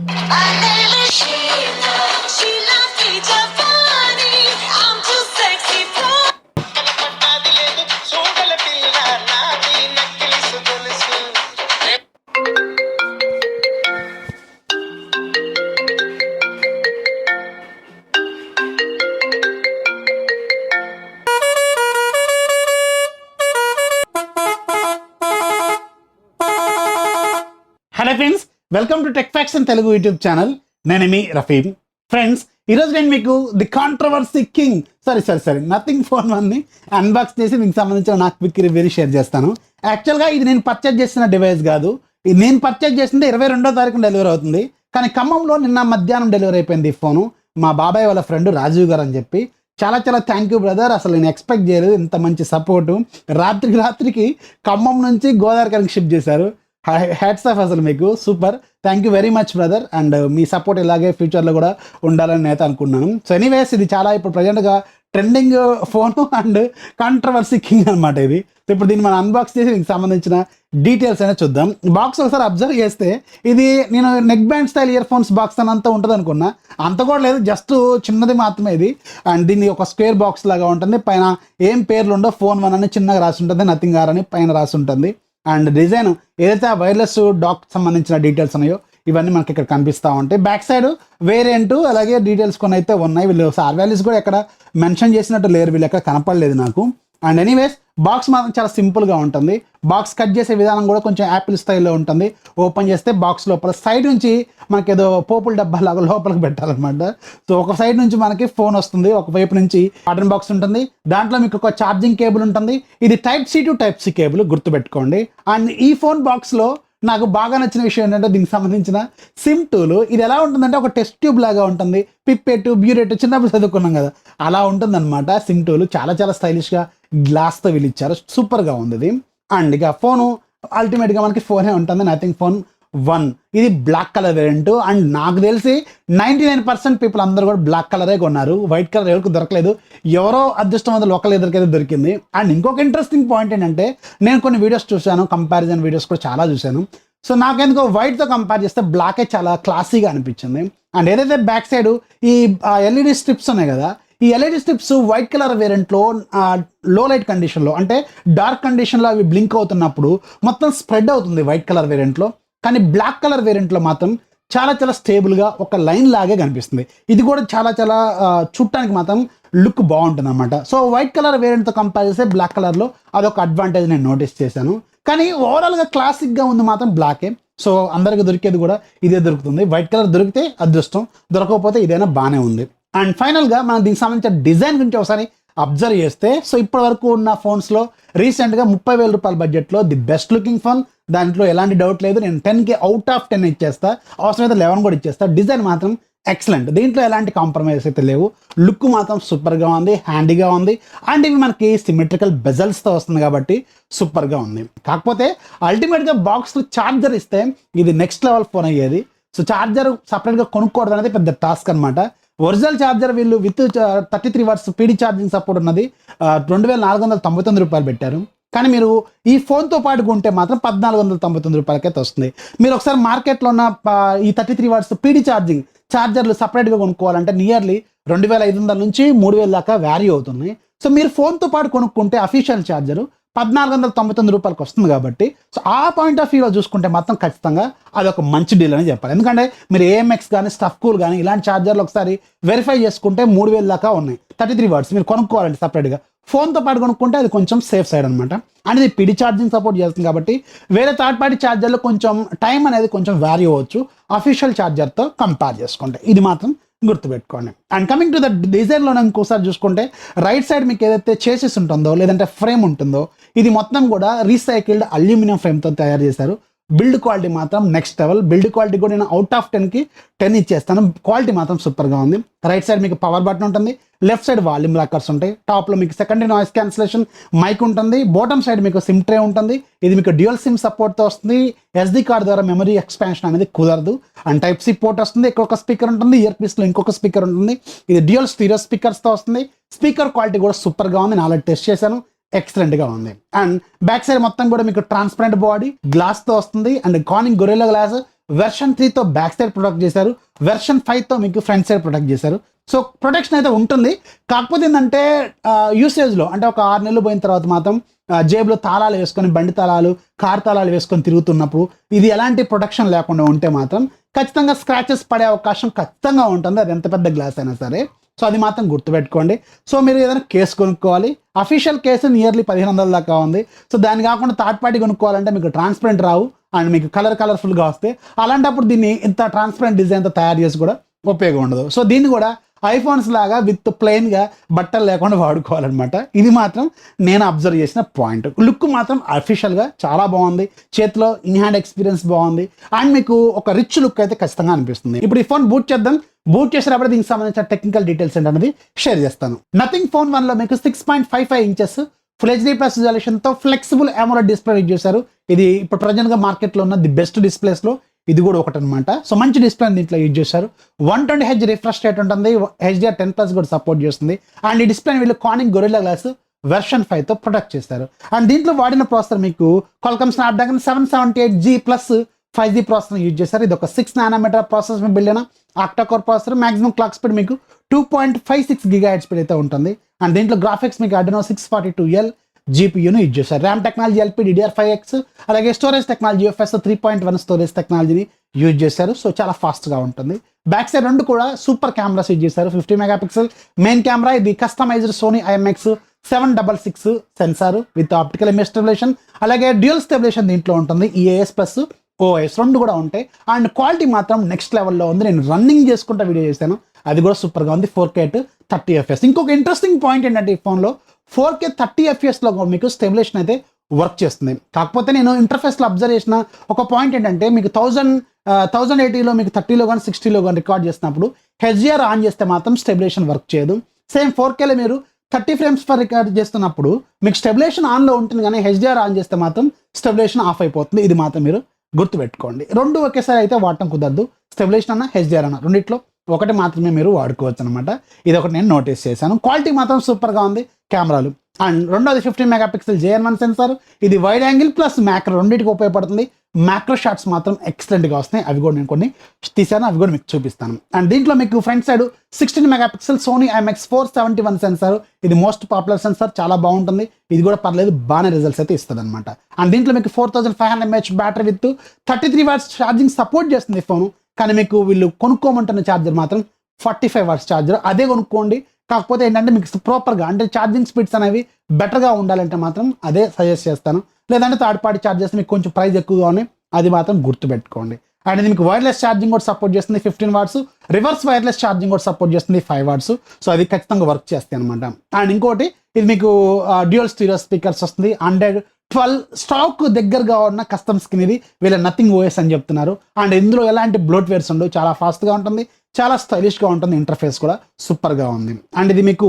Hello friends, welcome to TechFox and Telugu YouTube channel. నేను మీ Rafi. Friends, ఈరోజు నేను మీకు the controversy king nothing phone వన్ని అన్బాక్స్ చేసి మీకు సంబంధించిన నాకు క్విక్ రివ్యూ షేర్ చేస్తాను. యాక్చువల్గా ఇది నేను పర్చేజ్ చేసిన డివైస్ కాదు. ఇది నేను పర్చేజ్ చేసింది 22వ తారీఖున డెలివరీ అవుతుంది. కానీ ఖమ్మంలో నిన్న మధ్యాహ్నం డెలివరీ అయిపోయింది ఈ ఫోను. మా బాబాయ్ వాళ్ళ ఫ్రెండ్ రాజీవ్ గారు అని చెప్పి. చాలా థ్యాంక్ యూ బ్రదర్. అసలు నేను ఎక్స్పెక్ట్ చేయలేదు ఇంత మంచి సపోర్టు. రాత్రికి ఖమ్మం నుంచి గోదావరికి షిఫ్ట్ చేశారు. హ్యాట్స్ ఆఫ్ అసలు మీకు, super. Thank you very much brother. And me support ఇలాగే ఫ్యూచర్లో కూడా ఉండాలని నేత అనుకున్నాను. సో ఎనీవేస్, ఇది చాలా ఇప్పుడు ప్రజెంట్గా trending phone and controversy king అనమాట ఇది. సో ఇప్పుడు దీన్ని మనం అన్బాక్స్ చేసి దీనికి సంబంధించిన డీటెయిల్స్ అయినా చూద్దాం. బాక్స్ ఒకసారి అబ్జర్వ్ చేస్తే ఇది నేను neck band style ear phones box అని అంతా ఉంటుంది అనుకున్నా. అంత కూడా లేదు, జస్ట్ చిన్నది మాత్రమే ఇది. అండ్ దీన్ని ఒక స్క్వేర్ బాక్స్ లాగా ఉంటుంది. పైన ఏం పేర్లు ఉండో, ఫోన్ 1 అని చిన్నగా రాసి ఉంటుంది, నథింగ్ ఆర్ అని పైన రాసి ఉంటుంది. అండ్ డిజైన్ ఏదైతే ఆ వైర్లెస్ డాక్ సంబంధించిన డీటెయిల్స్ ఉన్నాయో ఇవన్నీ మనకి ఇక్కడ కనిపిస్తూ ఉంటాయి. బ్యాక్ సైడ్ వేరియంట్ అలాగే డీటెయిల్స్ కొన్ని అయితే ఉన్నాయి. వీళ్ళు సార్ వాల్యూస్ కూడా ఎక్కడ మెన్షన్ చేసినట్టు లేరు, వీళ్ళు ఎక్కడ కనపడలేదు నాకు. అండ్ ఎనీవేస్, బాక్స్ మాత్రం చాలా సింపుల్గా ఉంటుంది. బాక్స్ కట్ చేసే విధానం కూడా కొంచెం యాపిల్ స్టైల్లో ఉంటుంది. ఓపెన్ చేస్తే బాక్స్ లోపల సైడ్ నుంచి మనకి ఏదో పోపుల డబ్బా లాగా లోపలికి పెట్టాలన్నమాట. సో ఒక సైడ్ నుంచి మనకి ఫోన్ వస్తుంది, ఒకవైపు నుంచి బటన్ బాక్స్ ఉంటుంది. దాంట్లో మీకు ఒక ఛార్జింగ్ కేబుల్ ఉంటుంది. ఇది Type-C to Type-C కేబుల్, గుర్తుపెట్టుకోండి. అండ్ ఈ ఫోన్ బాక్స్లో నాకు బాగా నచ్చిన విషయం ఏంటంటే దీనికి సంబంధించిన సిమ్ టూలు. ఇది ఎలా ఉంటుందంటే ఒక టెస్ట్ ట్యూబ్ లాగా ఉంటుంది. పిప్పెట్, బ్యూరెట్ చిన్నప్పుడు చదువుకున్నాం కదా, అలా ఉంటుందన్నమాట సిమ్ టూలు. చాలా స్టైలిష్గా గ్లాస్తో వీళ్ళు ఇచ్చారు, సూపర్గా ఉంది ఇది. అండ్ ఇక ఫోను అల్టిమేట్గా మనకి ఫోనే ఉంటుంది, నథింగ్ ఫోన్ 1. ఇది బ్లాక్ కలర్ వేరియంట్. అండ్ నాకు తెలిసి 99% పీపుల్ అందరూ కూడా బ్లాక్ కలరే కొన్నారు. వైట్ కలర్ ఎవరికి దొరకలేదు. ఎవరో అదృష్టవంతులు ఒకళ్ళు ఎదురికైతే దొరికింది. అండ్ ఇంకొక ఇంట్రెస్టింగ్ పాయింట్ ఏంటంటే, నేను కొన్ని వీడియోస్ చూశాను, కంపారిజన్ వీడియోస్ కూడా చాలా చూశాను. సో నాకెందుకో వైట్తో కంపేర్ చేస్తే బ్లాకే చాలా క్లాసీగా అనిపించింది. అండ్ ఏదైతే బ్యాక్ సైడ్ ఈ ఎల్ఈడి స్ట్రిప్స్ ఉన్నాయి కదా, ఈ ఎల్ఈడి స్ట్రిప్స్ వైట్ కలర్ వేరియంట్లో లో లైట్ కండిషన్లో, అంటే డార్క్ కండిషన్లో అవి బ్లింక్ అవుతున్నప్పుడు మొత్తం స్ప్రెడ్ అవుతుంది వైట్ కలర్ వేరియంట్లో. కానీ బ్లాక్ కలర్ వేరియంట్లో మాత్రం చాలా స్టేబుల్గా ఒక లైన్ లాగే కనిపిస్తుంది. ఇది కూడా చాలా చూడటానికి మాత్రం లుక్ బాగుంటుంది అనమాట. సో వైట్ కలర్ వేరియంట్తో కంపేర్ చేస్తే బ్లాక్ కలర్లో అదొక అడ్వాంటేజ్ నేను నోటీస్ చేశాను. కానీ ఓవరాల్గా క్లాసిక్గా ఉంది మాత్రం బ్లాకే. సో అందరికి దొరికేది కూడా ఇదే దొరుకుతుంది. వైట్ కలర్ దొరికితే అదృష్టం, దొరకకపోతే ఇదైనా బాగానే ఉంది. అండ్ ఫైనల్గా మనం దీనికి సంబంధించిన డిజైన్ గురించి ఒకసారి అబ్జర్వ్ చేస్తే, సో ఇప్పటి వరకు ఉన్న ఫోన్స్లో రీసెంట్గా 30,000 రూపాయల బడ్జెట్లో ది బెస్ట్ లుకింగ్ ఫోన్. దాంట్లో ఎలాంటి డౌట్ లేదు. నేను 10కి అవుట్ ఆఫ్ 10 ఇచ్చేస్తా, అవసరమైతే 11 కూడా ఇచ్చేస్తా. డిజైన్ మాత్రం ఎక్సలెంట్, దీంట్లో ఎలాంటి కాంప్రమైజ్ అయితే లేవు. లుక్ మాత్రం సూపర్గా ఉంది, హ్యాండీగా ఉంది. అండ్ ఇవి మనకి సిమెట్రికల్ బెజల్స్తో వస్తుంది కాబట్టి సూపర్గా ఉంది. కాకపోతే అల్టిమేట్గా బాక్స్లో ఛార్జర్ ఇస్తే ఇది నెక్స్ట్ లెవెల్ ఫోన్ అయ్యేది. సో ఛార్జర్ సపరేట్గా కొనుక్కోవడం అనేది పెద్ద టాస్క్ అనమాట. ఒరిజినల్ ఛార్జర్ వీళ్ళు with 33 watts PD charging support ఉన్నది 2,499 రూపాయలు పెట్టారు. కానీ మీరు ఈ ఫోన్తో పాటు కొంటే మాత్రం 1,499 రూపాయలకైతే వస్తుంది. మీరు ఒకసారి మార్కెట్లో ఉన్న ఈ 33 వాట్స్ పీడీ ఛార్జర్లు సపరేట్గా కొనుక్కోవాలంటే నియర్లీ 2,500 నుంచి 3,000 దాకా వ్యారీ అవుతుంది. సో మీరు ఫోన్తో పాటు కొనుక్కుంటే అఫీషియల్ ఛార్జరు 1,499 రూపాయలకి వస్తుంది కాబట్టి, సో ఆ పాయింట్ ఆఫ్ వ్యూలో చూసుకుంటే మాత్రం ఖచ్చితంగా అది ఒక మంచి డీల్ అని చెప్పాలి. ఎందుకంటే మీరు ఏఎంఎక్స్ కానీ స్టఫ్ కూల్ కానీ ఇలాంటి ఛార్జర్లు ఒకసారి వెరిఫై చేసుకుంటే 3,000 దాకా ఉన్నాయి 33 వాట్స్. మీరు కొనుక్కోవాలంటే సపరేట్గా ఫోన్తో పాటు కొనుక్కుంటే అది కొంచెం సేఫ్ సైడ్ అనమాట. అండ్ ఇది పీడీ ఛార్జింగ్ సపోర్ట్ చేస్తుంది కాబట్టి వేరే థర్డ్ పార్టీ ఛార్జర్లో కొంచెం టైం అనేది కొంచెం వ్యారీ అవ్వచ్చు అఫీషియల్ ఛార్జర్తో కంపేర్ చేసుకుంటే. ఇది మాత్రం గుర్తుపెట్టుకోండి. అండ్ కమింగ్ టు ద డిజైన్లో ఇంకోసారి చూసుకుంటే, రైట్ సైడ్ మీకు ఏదైతే చేసెస్ ఉంటుందో లేదంటే ఫ్రేమ్ ఉంటుందో ఇది మొత్తం కూడా రీసైకిల్డ్ అల్యూమినియం ఫ్రేమ్తో తయారు చేశారు. బిల్డ్ క్వాలిటీ మాత్రం నెక్స్ట్ లెవెల్. బిల్డ్ క్వాలిటీ కూడా నేను అవుట్ ఆఫ్ 10కి 10 ఇచ్చేస్తాను. క్వాలిటీ మాత్రం సూపర్గా ఉంది. రైట్ సైడ్ మీకు పవర్ బటన్ ఉంటుంది, లెఫ్ట్ సైడ్ వాల్యూమ్ లాకర్స్ ఉంటాయి, టాప్లో మీకు సెకండరీ నాయిస్ క్యాన్సిలేషన్ మైక్ ఉంటుంది, బాటమ్ సైడ్ మీకు సిమ్ ట్రే ఉంటుంది. ఇది మీకు డ్యూయల్ సిమ్ సపోర్ట్తో వస్తుంది. SD కార్డ్ ద్వారా మెమరీ ఎక్స్పాన్షన్ అనేది కుదరదు. అండ్ Type-C పోర్ట్ వస్తుంది, ఇంకొక స్పీకర్ ఉంటుంది, ఇయర్ పీస్లో ఇంకొక స్పీకర్ ఉంటుంది. ఇది డ్యూయల్ స్టీరియో స్పీకర్స్తో వస్తుంది. స్పీకర్ క్వాలిటీ కూడా సూపర్గా ఉంది, నేను ఆల్రెడీ టెస్ట్ చేశాను, ఎక్సలెంట్గా ఉంది. అండ్ బ్యాక్ సైడ్ మొత్తం కూడా మీకు ట్రాన్స్పరెంట్ బాడీ గ్లాస్తో వస్తుంది. And Corning Gorilla glass version 3తో బ్యాక్ సైడ్ ప్రొటెక్ట్ చేశారు, వెర్షన్ 5తో మీకు ఫ్రంట్ సైడ్ ప్రొటెక్ట్ చేశారు. సో ప్రొటెక్షన్ అయితే ఉంటుంది. కాకపోతే ఏంటంటే యూసేజ్లో అంటే ఒక 6 నెలలు పోయిన తర్వాత మాత్రం జేబులో తాళాలు వేసుకొని, బండి తాళాలు, కార్ తాళాలు వేసుకొని తిరుగుతున్నప్పుడు ఇది ఎలాంటి ప్రొటెక్షన్ లేకుండా ఉంటే మాత్రం ఖచ్చితంగా స్క్రాచెస్ పడే అవకాశం ఖచ్చితంగా ఉంటుంది, అది ఎంత పెద్ద గ్లాస్ అయినా సరే. సో అది మాత్రం గుర్తుపెట్టుకోండి. సో మీరు ఏదైనా కేసు కొనుక్కోవాలి, అఫీషియల్ కేసు నియర్లీ 1500 దాకా ఉంది. సో దాన్ని కాకుండా థర్డ్ పార్టీ కొనుక్కోవాలంటే మీకు ట్రాన్స్పరెంట్ రావు అండ్ మీకు కలర్ఫుల్గా వస్తాయి. అలాంటప్పుడు దీన్ని ఇంత ట్రాన్స్పరెంట్ డిజైన్తో తయారు చేసి కూడా ఉపయోగం ఉండదు. సో దీన్ని కూడా ఐఫోన్స్ లాగా విత్ ప్లెయిన్గా బట్టలు లేకుండా వాడుకోవాలన్నమాట. ఇది మాత్రం నేను అబ్జర్వ్ చేసిన పాయింట్. లుక్ మాత్రం అఫీషియల్గా చాలా బాగుంది, చేతిలో ఇన్ హ్యాండ్ ఎక్స్పీరియన్స్ బాగుంది అండ్ మీకు ఒక రిచ్ లుక్ అయితే ఖచ్చితంగా అనిపిస్తుంది. ఇప్పుడు ఈ ఫోన్ బూట్ చేద్దాం. బూట్ చేసేటప్పుడు దీనికి సంబంధించిన టెక్నికల్ డీటెయిల్స్ ఏంటనేది షేర్ చేస్తాను. నథింగ్ ఫోన్ 1లో మీకు 6.55 ఇంచెస్ ఫుల్ హెచ్డీ ప్లస్ రిజల్యూషన్తో ఫ్లెక్సిబుల్ AMOLED డిస్ప్లే యూజ్ చేశారు. ఇది ఇప్పుడు ప్రజెంట్గా మార్కెట్లో ఉన్న ది బెస్ట్ డిస్ప్లేస్లో ఇది కూడా ఒకటి అనమాట. సో మంచి డిస్ప్లే దీంట్లో యూజ్ చేశారు. 120Hz రిఫ్రెష్ రేట్ ఉంటుంది, HDR10+ కూడా సపోర్ట్ చేస్తుంది అండ్ ఈ డిస్ప్లే వీళ్ళు కార్నింగ్ గొరిల్లా గ్లాస్ వెర్షన్ 5తో ప్రొటెక్ట్ చేస్తారు. అండ్ దీంట్లో వాడిన ప్రాసెసర్ మీకు Qualcomm Snapdragon 778G plus 5G processor use చేశారు. ఇది ఒక 6 nm ప్రాసెసర్ బిల్డ్ అయిన octacore processor. Maximum clock speed మీకు 2.56 GHz స్పీడ్ అయితే ఉంటుంది. అండ్ దీంట్లో గ్రాఫిక్స్ మీకు Adreno 642L GPUను యూజ్ చేశారు. ర్యామ్ టెక్నాలజీ LPDDR5X, అలాగే స్టోరేజ్ టెక్నాలజీ UFS 3.1 స్టోరేజ్ టెక్నాలజీని యూజ్ చేశారు. సో చాలా ఫాస్ట్గా ఉంటుంది. బ్యాక్ సైడ్ రెండు కూడా సూపర్ కెమెరాస్ యూజ్ చేశారు. 50 MP మెయిన్ కెమెరా, ఇది customized Sony IMX766 sensor with optical image stabilization, అలాగే డ్యూయల్ స్టెబిలేషన్ దీంట్లో ఉంటుంది. EAS ప్లస్ OIS రెండు కూడా ఉంటాయి అండ్ క్వాలిటీ మాత్రం నెక్స్ట్ లెవెల్లో ఉంది. నేను రన్నింగ్ చేసుకుంటా వీడియో చేశాను, అది కూడా సూపర్గా ఉంది. 4K 30 FPS. ఇంకొక ఇంట్రెస్టింగ్ పాయింట్ ఏంటంటే ఈ ఫోన్లో 4K 30 FPSలో మీకు స్టెబిలేషన్ అయితే వర్క్ చేస్తుంది. కాకపోతే నేను ఇంటర్ఫేస్లో అబ్జర్వ్ చేసిన ఒక పాయింట్ ఏంటంటే మీకు 1080లో మీకు 30లో కానీ 60లో కానీ రికార్డ్ చేసినప్పుడు HDR ఆన్ చేస్తే మాత్రం స్టెబిలేషన్ వర్క్ చేయదు. సేమ్ 4Kలో మీరు 30 frames per రికార్డ్ చేస్తున్నప్పుడు మీకు స్టెబిలేషన్ ఆన్లో ఉంటుంది, కానీ HDR ఆన్ చేస్తే మాత్రం స్టెబిలేషన్ ఆఫ్ అయిపోతుంది. ఇది మాత్రం మీరు గుర్తుపెట్టుకోండి. రెండు ఒకేసారి అయితే వాడటం కుదరదు. స్టెబిలేషన్ అన్న HDR అన్న రెండిట్లో ఒకటి మాత్రమే మీరు వాడుకోవచ్చు అనమాట. ఇది ఒకటి నేను నోటీస్ చేశాను. క్వాలిటీ మాత్రం సూపర్గా ఉంది కెమెరాలు. అండ్ రెండోది 50 MP JN1 సెన్సార్. ఇది వైడ్ యాంగిల్ ప్లస్ మ్యాక్రో రెండింటికి ఉపయోగపడుతుంది. మ్యాక్రో షాట్స్ మాత్రం ఎక్సలెంట్గా వస్తున్నాయి, అవి కూడా నేను కొన్ని తీసాను, అవి కూడా మీకు చూపిస్తాను. అండ్ దీంట్లో మీకు front side 16 MP Sony IMX471 sensor. ఇది మోస్ట్ పాపులర్ సెన్సార్, చాలా బాగుంటుంది. ఇది కూడా పర్లేదు, బాగానే రిజల్ట్స్ అయితే ఇస్తుంది అనమాట. అండ్ దీంట్లో మీకు 4500 mAh battery with 33 watts charging support చేస్తుంది ఫోను. కానీ మీకు వీళ్ళు కొనుక్కోమంటున్న ఛార్జర్ మాత్రం 45 watts ఛార్జర్, అదే కొనుక్కోండి. కాకపోతే ఏంటంటే మీకు ప్రాపర్గా అంటే ఛార్జింగ్ స్పీడ్స్ అనేవి బెటర్గా ఉండాలంటే మాత్రం అదే సజెస్ట్ చేస్తాను. లేదంటే థర్డ్ పార్టీ ఛార్జెస్ మీకు కొంచెం ప్రైస్ ఎక్కువగా ఉన్నాయి, అది మాత్రం గుర్తుపెట్టుకోండి. అండ్ ఇది మీకు వైర్లెస్ ఛార్జింగ్ కూడా సపోర్ట్ చేస్తుంది 15 watts, రివర్స్ వైర్లెస్ ఛార్జింగ్ కూడా సపోర్ట్ చేస్తుంది 5 watts. సో అది ఖచ్చితంగా వర్క్ చేస్తాయి అనమాట. అండ్ ఇంకోటి ఇది మీకు డ్యూయల్ స్టీరియో స్పీకర్స్ వస్తుంది. 112 స్టాక్ దగ్గరగా ఉన్న కస్టమ్ స్కిన్ ఇది, వీళ్ళ నథింగ్ OS అని చెప్తున్నారు. అండ్ ఇందులో ఎలాంటి బ్లోట్వేర్స్ ఉండవు, చాలా ఫాస్ట్గా ఉంటుంది, చాలా స్టైలిష్గా ఉంటుంది. ఇంటర్ఫేస్ కూడా సూపర్గా ఉంది. అండ్ ఇది మీకు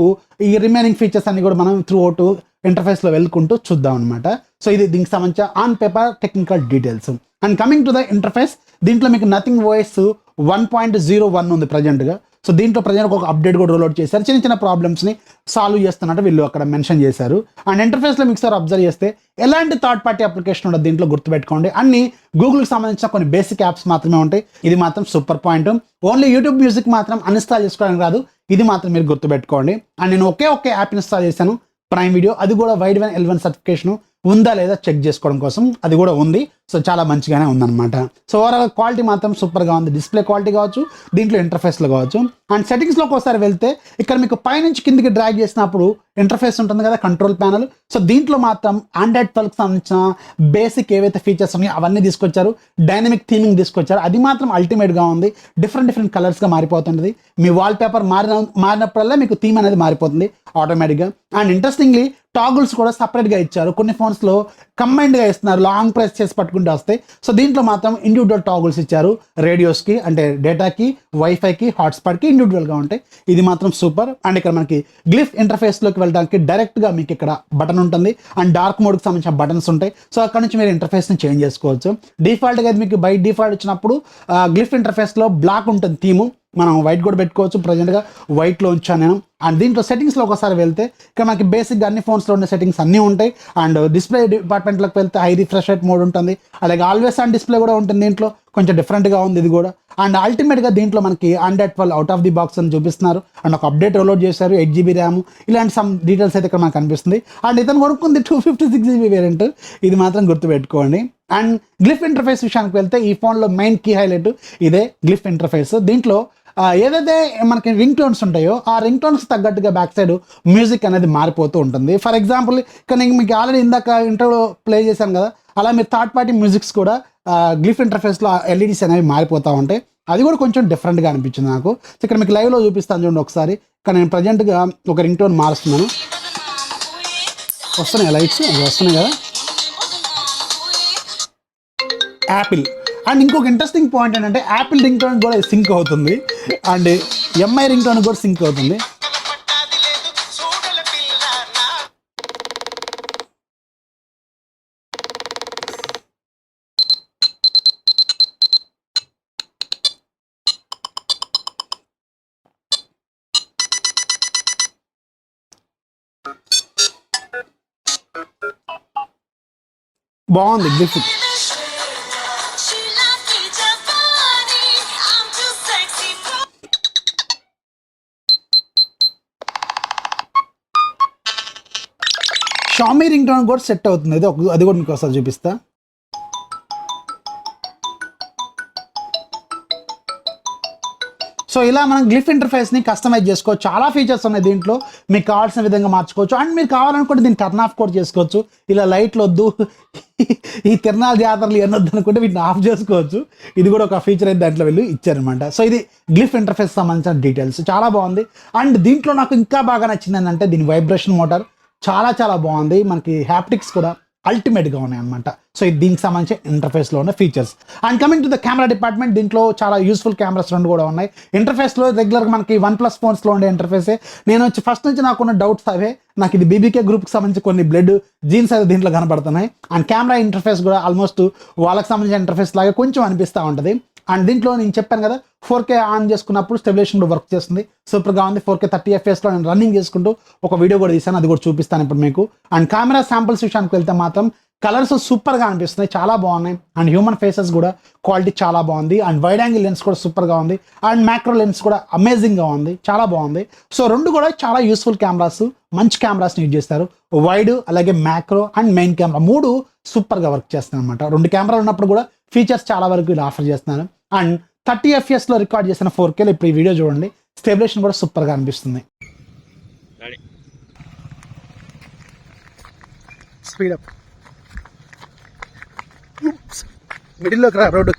ఈ రిమైనింగ్ ఫీచర్స్ అన్ని కూడా మనం త్రూ అవుట్ ఇంటర్ఫేస్లో వెళ్ళుకుంటూ చూద్దాం అనమాట. సో ఇది దీనికి సంబంధించిన on paper technical details. And coming to the interface, దీంట్లో మీకు నథింగ్ OS 1.01 ఉంది ప్రజెంట్గా. సో దీంట్లో ప్రజెంట్ ఒక అప్డేట్ కూడా రోల్ అవుట్ చేశారు. చిన్న ప్రాబ్లమ్స్ని సాల్వ్ చేస్తున్నట్టు వీళ్ళు అక్కడ మెన్షన్ చేశారు. అండ్ ఇంటర్ఫేస్లో మీకు సార్ అబ్జర్వ్ చేస్తే ఎలాంటి థర్డ్ పార్టీ అప్లికేషన్ ఉండదు దీంట్లో, గుర్తుపెట్టుకోండి. అన్ని గూగుల్కి సంబంధించిన కొన్ని బేసిక్ యాప్స్ మాత్రమే ఉంటాయి. ఇది మాత్రం super point. Only YouTube music మాత్రం అన్ఇన్స్టాల్ చేసుకోవడానికి రాదు, ఇది మాత్రం మీరు గుర్తుపెట్టుకోండి. అండ్ నేను ఒకే యాప్ ఇన్స్టాల్ చేశాను, ప్రైమ్ వీడియో. అది కూడా వైడ్ వన్ L1 సర్టిఫికేషన్ ఉందా లేదా చెక్ చేసుకోవడం కోసం అది కూడా ఉంది. సో చాలా మంచిగానే ఉందన్నమాట. సో ఓవరాల్ క్వాలిటీ మాత్రం సూపర్గా ఉంది, డిస్ప్లే క్వాలిటీ కావచ్చు, దీంట్లో ఇంటర్ఫేస్లో కావచ్చు. అండ్ సెటింగ్స్లోకి ఒకసారి వెళ్తే ఇక్కడ మీకు పైనుంచి కిందికి డ్రాగ్ చేసినప్పుడు ఇంటర్ఫేస్ ఉంటుంది కదా, కంట్రోల్ ప్యానల్. సో దీంట్లో మాత్రం Android 12కి సంబంధించిన బేసిక్ ఏవైతే ఫీచర్స్ ఉన్నాయో అవన్నీ తీసుకొచ్చారు. డైనమిక్ థీమింగ్ తీసుకొచ్చారు, అది మాత్రం అల్టిమేట్గా ఉంది. డిఫరెంట్ కలర్స్గా మారిపోతుంది. మీ వాల్ పేపర్ మారినప్పుడల్లా మీకు థీమ్ అనేది మారిపోతుంది ఆటోమేటిక్గా. అండ్ ఇంట్రెస్టింగ్లీ టాగుల్స్ కూడా సపరేట్గా ఇచ్చారు. కొన్ని ఫోన్స్లో కంబైన్డ్గా ఇస్తున్నారు, లాంగ్ ప్రెస్ చేసి పట్టుకుంటూ వస్తాయి. సో దీంట్లో మాత్రం ఇండివిజువల్ టాగుల్స్ ఇచ్చారు. రేడియోస్కి అంటే డేటాకి, వైఫైకి, హాట్స్పాట్కి ఇండివిజువల్గా ఉంటాయి. ఇది మాత్రం సూపర్. అండ్ ఇక్కడ మనకి గ్లిఫ్ ఇంటర్ఫేస్లోకి వెళ్ళడానికి డైరెక్ట్గా మీకు ఇక్కడ బటన్ ఉంటుంది. అండ్ డార్క్ మోడ్కి సంబంధించిన బటన్స్ ఉంటాయి. సో అక్కడ నుంచి మీరు ఇంటర్ఫేస్ని చేంజ్ చేసుకోవచ్చు. డిఫాల్ట్గా అయితే మీకు బై డిఫాల్ట్ వచ్చినప్పుడు గ్లిఫ్ ఇంటర్ఫేస్లో బ్లాక్ ఉంటుంది థీము. మనం వైట్ కూడా పెట్టుకోవచ్చు. ప్రజెంట్గా వైట్లో ఉంచాను నేను. అండ్ దీంట్లో సెట్టింగ్స్లో ఒకసారి వెళ్తే ఇక్కడ మనకి బేసిక్గా అన్ని ఫోన్స్లో ఉండే సెట్టింగ్స్ అన్నీ ఉంటాయి. అండ్ డిస్ప్లే డిపార్ట్మెంట్లోకి వెళ్తే హై రిఫ్రెష్ రేట్ మోడ్ ఉంటుంది, అలాగే ఆల్వేస్ ఆన్ డిస్ప్లే కూడా ఉంటుంది. దీంట్లో కొంచెం డిఫరెంట్గా ఉంది ఇది కూడా. అండ్ అల్టిమేట్గా దీంట్లో మనకి 112 అవుట్ ఆఫ్ ది బాక్స్ అని చూపిస్తున్నారు. అండ్ ఒక అప్డేట్ డౌన్లోడ్ చేశారు, 8 GB ర్యామ్, ఇలాంటి సమ్ డీటెయిల్స్ అయితే ఇక్కడ మనకు కనిపిస్తుంది. అండ్ ఇతను కొనుక్కుంది 256 GB వేరియంట్, ఇది మాత్రం గుర్తుపెట్టుకోండి. అండ్ గ్లిఫ్ ఇంటర్ఫేస్ విషయానికి వెళ్తే ఈ ఫోన్లో మెయిన్ కీ హైలైట్ ఇదే గ్లిఫ్ ఇంటర్ఫేస్. దీంట్లో ఏదైతే మనకి రింగ్ టోన్స్ ఉంటాయో ఆ రింగ్ టోన్స్ తగ్గట్టుగా బ్యాక్ సైడ్ మ్యూజిక్ అనేది మారిపోతూ ఉంటుంది. ఫర్ ఎగ్జాంపుల్ ఇక్కడ నేను మీకు ఆల్రెడీ ఇందాక ఇంటర్వ్యూలో ప్లే చేశాను కదా, అలా మీరు థర్డ్ పార్టీ మ్యూజిక్స్ కూడా గ్లిఫ్ ఇంటర్ఫేస్లో ఎల్ఈడీస్ అనేవి మారిపోతూ ఉంటాయి. అది కూడా కొంచెం డిఫరెంట్గా అనిపించింది నాకు. ఇక్కడ మీకు లైవ్లో చూపిస్తాను చూడండి ఒకసారి. ఇక్కడ నేను ప్రజెంట్గా ఒక రింగ్ టోన్ మారుస్తున్నాను. వస్తున్నాయి లైట్స్, వస్తున్నాయి కదా, యాపిల్. అండ్ ఇంకొక ఇంట్రెస్టింగ్ పాయింట్ ఏంటంటే యాపిల్ రింగ్ టోన్ కూడా సింక్ అవుతుంది, అండ్ ఎంఐ రింగ్ టోన్ కూడా సింక్ అవుతుంది. బాగుంది గిఫ్ట్. షామీ రింగ్ టోన్ కూడా సెట్ అవుతుంది, అది కూడా మీకు ఒకసారి చూపిస్తా. సో ఇలా మనం గ్లిఫ్ ఇంటర్ఫేస్ని కస్టమైజ్ చేసుకోవచ్చు. చాలా ఫీచర్స్ ఉన్నాయి దీంట్లో, మీకు కావాల్సిన విధంగా మార్చుకోవచ్చు. అండ్ మీరు కావాలనుకుంటే దీన్ని టర్న్ ఆఫ్ కూడా చేసుకోవచ్చు. ఇలా లైట్లు వద్దు, ఈ తిరణాల జాతరలు ఎన్నొద్దు అనుకుంటే వీటిని ఆఫ్ చేసుకోవచ్చు. ఇది కూడా ఒక ఫీచర్ అయితే దాంట్లో వెళ్ళి ఇచ్చారనమాట. సో ఇది గ్లిఫ్ ఇంటర్ఫేస్ సంబంధించిన డీటెయిల్స్, చాలా బాగుంది. అండ్ దీంట్లో నాకు ఇంకా బాగా నచ్చింది ఏంటంటే దీని వైబ్రేషన్ మోటార్ చాలా చాలా బాగుంది. మనకి హ్యాప్టిక్స్ కూడా అల్టిమేట్గా ఉన్నాయి అనమాట. సో ఇది దీనికి సంబంధించి ఇంటర్ఫేస్లో ఉన్న features. And coming to the camera department, దీంట్లో చాలా యూస్ఫుల్ కెమెరాస్ రెండు కూడా ఉన్నాయి. ఇంటర్ఫేస్లో రెగ్యులర్గా మనకి OnePlus ఫోన్స్లో ఉండే ఇంటర్ఫేసే. నేను వచ్చి ఫస్ట్ నుంచి నాకున్న డౌట్స్ అవే. నాకు ఇది బీబీకే గ్రూప్కి సంబంధించి కొన్ని బ్లడ్ జీన్స్ అయితే దీంట్లో కనబడుతున్నాయి. అండ్ కెమెరా ఇంటర్ఫేస్ కూడా ఆల్మోస్ట్ వాళ్ళకి సంబంధించిన ఇంటర్ఫేస్ లాగా కొంచెం అనిపిస్తూ ఉంటుంది. అండ్ దీంట్లో నేను చెప్పాను కదా 4K ఆన్ చేసుకున్నప్పుడు స్టెబిలైజేషన్ కూడా వర్క్ చేస్తుంది, సూపర్గా ఉంది. 4K 30 FPS నేను రన్నింగ్ చేసుకుంటూ ఒక వీడియో కూడా తీసాను, అది కూడా చూపిస్తాను ఇప్పుడు మీకు. అండ్ కెమెరా శాంపుల్స్ విషయానికి వెళ్తే మాత్రం కలర్స్ సూపర్గా అనిపిస్తున్నాయి, చాలా బాగున్నాయి. అండ్ హ్యూమన్ ఫేసెస్ కూడా క్వాలిటీ చాలా బాగుంది. అండ్ వైడ్ యాంగిల్ లెన్స్ కూడా సూపర్గా ఉంది. అండ్ మ్యాక్రో లెన్స్ కూడా అమేజింగ్గా ఉంది, చాలా బాగుంది. సో రెండు కూడా చాలా యూస్ఫుల్ కెమెరాస్, మంచి కెమెరాస్ని యూజ్ చేస్తారు. వైడ్, అలాగే మ్యాక్రో అండ్ మెయిన్ కెమెరా మూడు సూపర్గా వర్క్ చేస్తాను అనమాట. రెండు కెమెరాలు ఉన్నప్పుడు కూడా ఫీచర్స్ చాలా వరకు ఇలా ఆఫర్ చేస్తున్నాను. అండ్ 30 FPSలో రికార్డ్ చేసిన 4Kలో ఇప్పుడు ఈ వీడియో చూడండి, స్టెబిలైజేషన్ కూడా సూపర్గా అనిపిస్తుంది. స్పీడ్ అప్, మిడిల్లోకి రా రోడ్డు.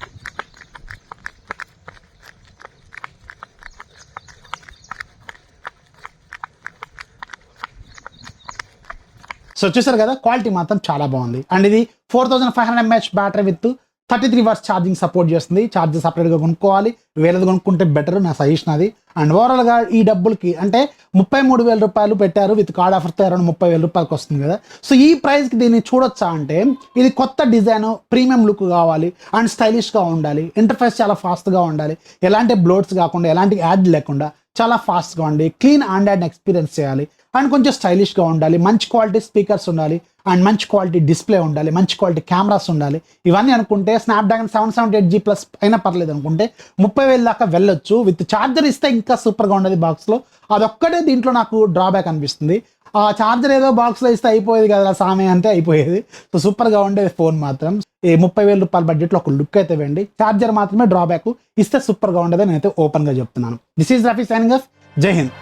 సో చూసారు కదా, క్వాలిటీ మాత్రం చాలా బాగుంది. అండ్ ఇది 4500 mAh battery with 33 watts charging support చేస్తుంది. ఛార్జర్ సపరేట్గా కొనుక్కోవాలి, వేరేది కొనుక్కుంటే బెటర్, నా సజెషన్ అది. అండ్ ఓవరాల్గా ఈ డబ్బులకి అంటే 33,000 రూపాయలు పెట్టారు, విత్ కార్డ్ ఆఫర్తో అరౌండ్ 30,000 రూపాయలకి వస్తుంది కదా. సో ఈ ప్రైస్కి దీన్ని చూడొచ్చా అంటే, ఇది కొత్త డిజైన్, ప్రీమియం లుక్ కావాలి అండ్ స్టైలిష్గా ఉండాలి, ఇంటర్ఫేస్ చాలా ఫాస్ట్గా ఉండాలి, ఎలాంటి బ్లోడ్స్ కాకుండా, ఎలాంటి యాడ్ లేకుండా చాలా ఫాస్ట్గా ఉండి క్లీన్ ఆండ్రాయిడ్ ఎక్స్పీరియన్స్ చేయాలి. అండ్ కొంచెం స్టైలిష్గా ఉండాలి, మంచి క్వాలిటీ స్పీకర్స్ ఉండాలి, అండ్ మంచి క్వాలిటీ డిస్ప్లే ఉండాలి, మంచి క్వాలిటీ కెమెరాస్ ఉండాలి. ఇవన్నీ అనుకుంటే స్నాప్డ్రాగన్ 778G+ అయినా పర్లేదు అనుకుంటే 30,000 దాకా వెళ్ళొచ్చు. విత్ ఛార్జర్ ఇస్తే ఇంకా సూపర్గా ఉండేది బాక్స్లో. అదొక్కటే దీంట్లో నాకు డ్రాబ్యాక్ అనిపిస్తుంది. ఆ ఛార్జర్ ఏదో బాక్స్లో ఇస్తే అయిపోయేది కదా సామే అంటే అయిపోయేది. సో సూపర్గా ఉండేది ఫోన్ మాత్రం. ఈ 30,000 రూపాయల బడ్జెట్లో ఒక లుక్ అయితే వెండి, ఛార్జర్ మాత్రమే డ్రాబ్యాక్, ఇస్తే సూపర్గా ఉండేది నేనైతే ఓపెన్గా చెప్తున్నాను. This is Rafi signing off. జై హింద్.